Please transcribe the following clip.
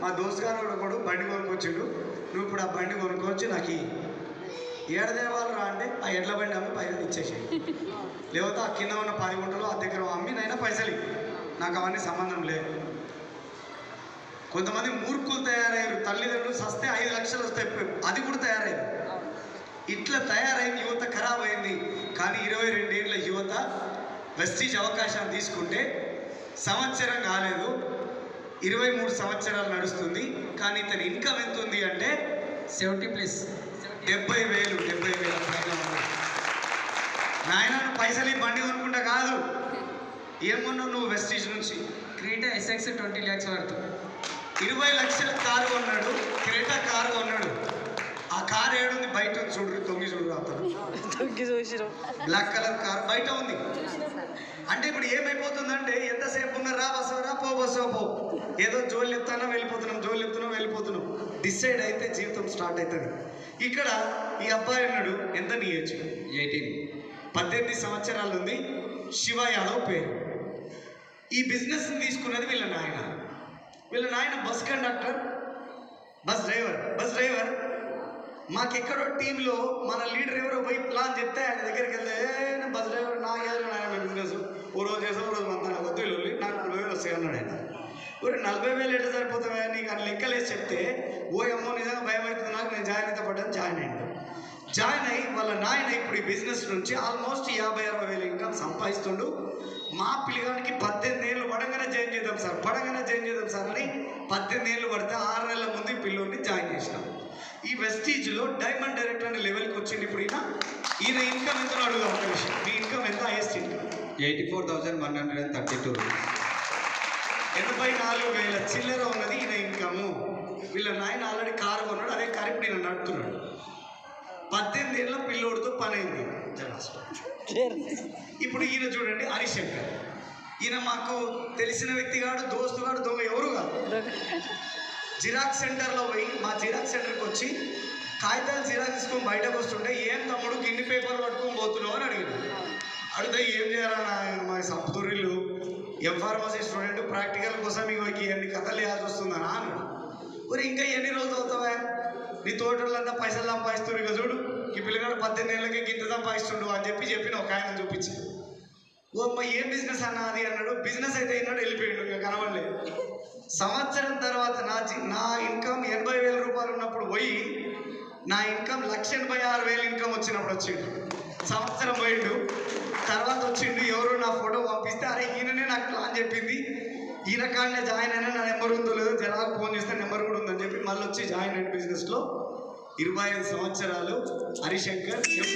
మా దోస్తు గారు ఒకడు బండి కొనుక్కొచ్చిండు, నువ్వు ఇప్పుడు ఆ బండి కొనుక్కొచ్చి నాకు ఏడదేవాళ్ళు రా అంటే ఆ ఎడ్ల బండి అమ్మి పైసలు ఇచ్చేసి, లేకపోతే ఆ కింద ఉన్న 10 గుంటలు ఆ దగ్గర అమ్మి నైనా పైసలు నాకు అవన్నీ సంబంధం లేదు. కొంతమంది మూర్ఖులు తయారయ్యారు, తల్లిదండ్రులు సస్తే 5 లక్షలు వస్తాయి, అది కూడా తయారయ్యారు. ఇట్లా తయారైన యువత ఖరాబ్ అయింది. కానీ 22 ఏళ్ళ యువత వెస్టీజ్ అవకాశాన్ని తీసుకుంటే సంవత్సరం కాలేదు, 23 సంవత్సరాలు నడుస్తుంది. కానీ ఇతని ఇన్కమ్ ఎంత ఉంది అంటే 70+. 70,000 నాయన పైసలు ఈ బండి కొనుక్కుంటా కాదు, ఏమన్నావు నువ్వు వెస్టీజ్ నుంచి? Creta SX 20 lakhs worth. 20 లక్షల కారు కొన్నాడు, క్రేటా కారు కొన్నాడు. ఆ కారు ఏడుంది? బయట ఉంది, చూడరు, తొంగి చూడరు. అతను బ్లాక్ కలర్ కారు బయట ఉంది. అంటే ఇప్పుడు ఏమైపోతుందంటే ఎంతసేపు ఉన్నారా, బస్సరా పో, బస్సో పో, ఏదో జోలు చెప్తానా వెళ్ళిపోతున్నాం. డిసైడ్ అయితే జీవితం స్టార్ట్ అవుతుంది. ఇక్కడ ఈ అబ్బాయి ఉన్నాడు, ఎంత నీ ఏజ్? 18 సంవత్సరాలు ఉంది. శివ యాదవ్ పేరు. ఈ బిజినెస్ని తీసుకున్నది వీళ్ళ నాయన బస్ కండక్టర్, బస్ డ్రైవర్. మాకెక్కడో టీంలో మన లీడర్ ఎవరో పోయి ప్లాన్ చెప్తే ఆయన దగ్గరికి వెళ్తే, బస్ డ్రైవర్ నా ఏదో నాయన బిజినెస్ ఓ రోజు చేసాం, ఓ రోజు మంతా నాకు వద్దు, నాకు 40,000 వస్తాయి అన్నాడు ఆయన. 40,000 ఎట్లా సరిపోతావా నీకు అని లెక్కలేసి చెప్తే, ఓ అమ్మో నిజంగా భయం అవుతుంది నాకు, నేను జాయిన్ అయితే పడ్డాను. జాయిన్ అయ్యి వాళ్ళ నాయన ఇప్పుడు ఈ బిజినెస్ నుంచి ఆల్మోస్ట్ 50,000-60,000 ఇన్కమ్ సంపాదిస్తుండు. మా పిల్లగానికి 18 ఏళ్ళు పడంగానే జాయిన్ చేద్దాం సార్ అని 18 ఏళ్ళు పడితే 6 నెలల ముందు ఈ పిల్లోని జాయిన్ చేసినాం. ఈ వెస్టీజ్లో డైమండ్ డైరెక్టర్ అనే లెవెల్కి వచ్చింది. ఇప్పుడు ఈయన ఇన్కమ్ ఎంత అడుగుదాం ఒక విషయం. మీ ఇన్కమ్ ఎంత? Highest income 84,132 rupees. 84,000 చిల్లర ఉన్నది ఈయన ఇన్కము. వీళ్ళ నాయన ఆల్రెడీ కారు కొన్నాడు, అదే కారు ఇప్పుడు ఈయన నడుపుతున్నాడు. 18 ఏళ్ళ పిల్లోడితో పని అయింది. ఇప్పుడు ఈయన చూడండి, హరిశంకర్. ఈయన మాకు తెలిసిన వ్యక్తి కాడు, దోస్తు కాడు, దొంగ ఎవరు కాదు. జిరాక్స్ సెంటర్లో పోయి మా జిరాక్స్ సెంటర్కి వచ్చి కాగితాలు జిరాక్స్ తీసుకొని బయటకు వస్తుంటే, ఏం తమ్ముడు గిన్ని పేపర్లు పట్టుకొని పోతున్నావు అని అడిగితే ఏం చేయాలన్నా మా సప్తూరిలు ఎంఫార్మసీ స్టూడెంట్ ప్రాక్టికల్ కోసం మీకు ఎన్ని కథలు వేయాల్సి వస్తుందనా అన్నాడు. మరి ఇంకా ఎన్ని రోజులు అవుతావా, నీ తోటలంతా పైసలు సంపాదిస్తున్నారు, ఇక చూడు ఈ పిల్లగాడు 18 ఏళ్ళకి గింత సంపాదిస్తుండు అని చెప్పిన ఒక ఆయన చూపించి, ఓ అమ్మ ఏం బిజినెస్ అన్నా అది అన్నాడు. బిజినెస్ అయితే అయినాడు, వెళ్ళిపోయాడు, ఇంకా కనవలేదు. సంవత్సరం తర్వాత నా ఇన్కమ్ 80,000 రూపాయలు ఉన్నప్పుడు పోయి నా ఇన్కమ్ 1,86,000 ఇన్కమ్ వచ్చినప్పుడు వచ్చిండు. సంవత్సరం పోయిండు, తర్వాత వచ్చిండు. ఎవరు నా ఫోటో పంపిస్తే, అరే ఈయననే నాకు ప్లాన్ చెప్పింది, ఈయన కాడనే జాయిన్ అయినా, నా నెంబర్ ఉందో లేదో జనాకు ఫోన్ చేస్తే నెంబర్ కూడా ఉందని చెప్పి మళ్ళీ వచ్చి జాయిన్ అయిన బిజినెస్లో 25 సంవత్సరాలు హరిశంకర్.